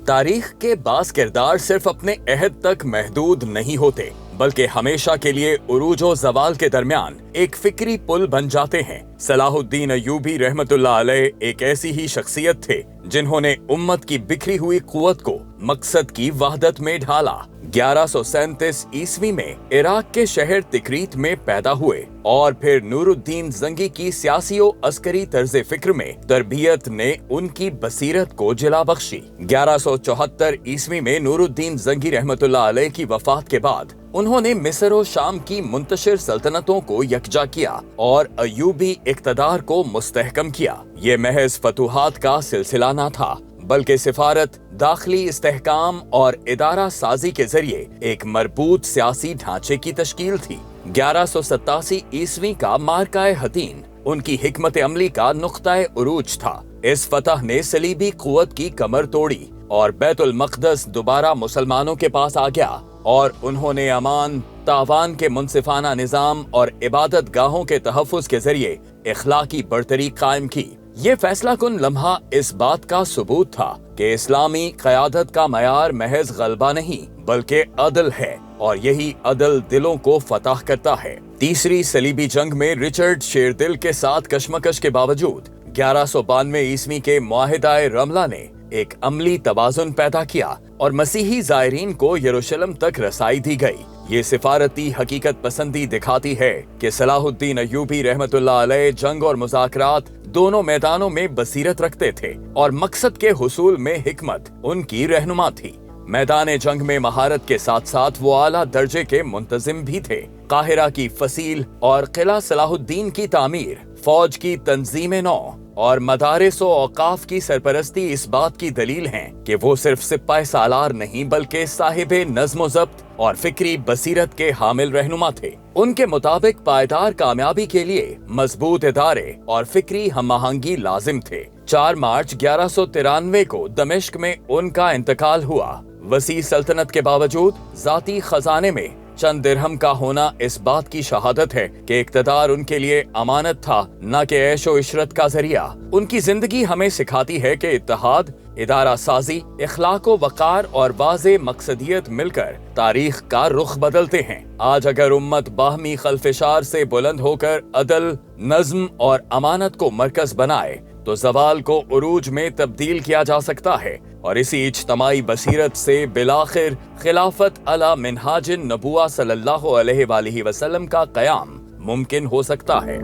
تاریخ کے بعض کردار صرف اپنے عہد تک محدود نہیں ہوتے بلکہ ہمیشہ کے لیے عروج و زوال کے درمیان ایک فکری پل بن جاتے ہیں۔ صلاح الدین ایوبی رحمت اللہ علیہ ایک ایسی ہی شخصیت تھے جنہوں نے امت کی بکھری ہوئی قوت کو مقصد کی وحدت میں ڈھالا۔ 1137 عیسوی میں عراق کے شہر تکریت میں پیدا ہوئے اور پھر نور الدین زنگی کی سیاسی و عسکری طرز فکر میں تربیت نے ان کی بصیرت کو جلا بخشی۔ 1174 عیسوی میں نور الدین زنگی رحمت اللہ علیہ کی وفات کے بعد انہوں نے مصر و شام کی منتشر سلطنتوں کو یکجا کیا اور ایوبی اقتدار کو مستحکم کیا۔ یہ محض فتوحات کا سلسلہ نہ تھا بلکہ سفارت، داخلی استحکام اور ادارہ سازی کے ذریعے ایک مربوط سیاسی ڈھانچے کی تشکیل تھی۔ 1187 عیسوی کا معرکہ حطین ان کی حکمت عملی کا نقطۂ عروج تھا۔ اس فتح نے صلیبی قوت کی کمر توڑی اور بیت المقدس دوبارہ مسلمانوں کے پاس آ گیا اور انہوں نے امان، تاوان کے منصفانہ نظام اور عبادت گاہوں کے تحفظ کے ذریعے اخلاقی برتری قائم کی۔ یہ فیصلہ کن لمحہ اس بات کا ثبوت تھا کہ اسلامی قیادت کا معیار محض غلبہ نہیں بلکہ عدل ہے اور یہی عدل دلوں کو فتح کرتا ہے۔ تیسری صلیبی جنگ میں رچرڈ شیردل کے ساتھ کشمکش کے باوجود 1192 عیسوی کے معاہدہ رملہ نے ایک عملی توازن پیدا کیا اور مسیحی زائرین کو یروشلم تک رسائی دی گئی۔ یہ سفارتی حقیقت پسندی دکھاتی ہے کہ صلاح الدین ایوبی رحمت اللہ علیہ جنگ اور مذاکرات دونوں میدانوں میں بصیرت رکھتے تھے اور مقصد کے حصول میں حکمت ان کی رہنما تھی۔ میدان جنگ میں مہارت کے ساتھ ساتھ وہ اعلیٰ درجے کے منتظم بھی تھے۔ قاہرہ کی فصیل اور قلعہ صلاح الدین کی تعمیر، فوج کی تنظیم نو اور مدارس و اوقاف کی سرپرستی اس بات کی دلیل ہیں کہ وہ صرف سپاہ سالار نہیں بلکہ صاحب نظم و ضبط اور فکری بصیرت کے حامل رہنما تھے۔ ان کے مطابق پائیدار کامیابی کے لیے مضبوط ادارے اور فکری ہم آہنگی لازم تھے۔ 4 مارچ 1193 کو دمشق میں ان کا انتقال ہوا۔ وسیع سلطنت کے باوجود ذاتی خزانے میں چند درہم کا ہونا اس بات کی شہادت ہے کہ اقتدار ان کے لیے امانت تھا نہ کہ عیش و عشرت کا ذریعہ۔ ان کی زندگی ہمیں سکھاتی ہے کہ اتحاد، ادارہ سازی، اخلاق و وقار اور واضح مقصدیت مل کر تاریخ کا رخ بدلتے ہیں۔ آج اگر امت باہمی خلفشار سے بلند ہو کر عدل، نظم اور امانت کو مرکز بنائے تو زوال کو عروج میں تبدیل کیا جا سکتا ہے اور اسی اجتماعی بصیرت سے بالآخر خلافت علی منہاج النبوہ صلی اللہ علیہ وآلہ وسلم کا قیام ممکن ہو سکتا ہے۔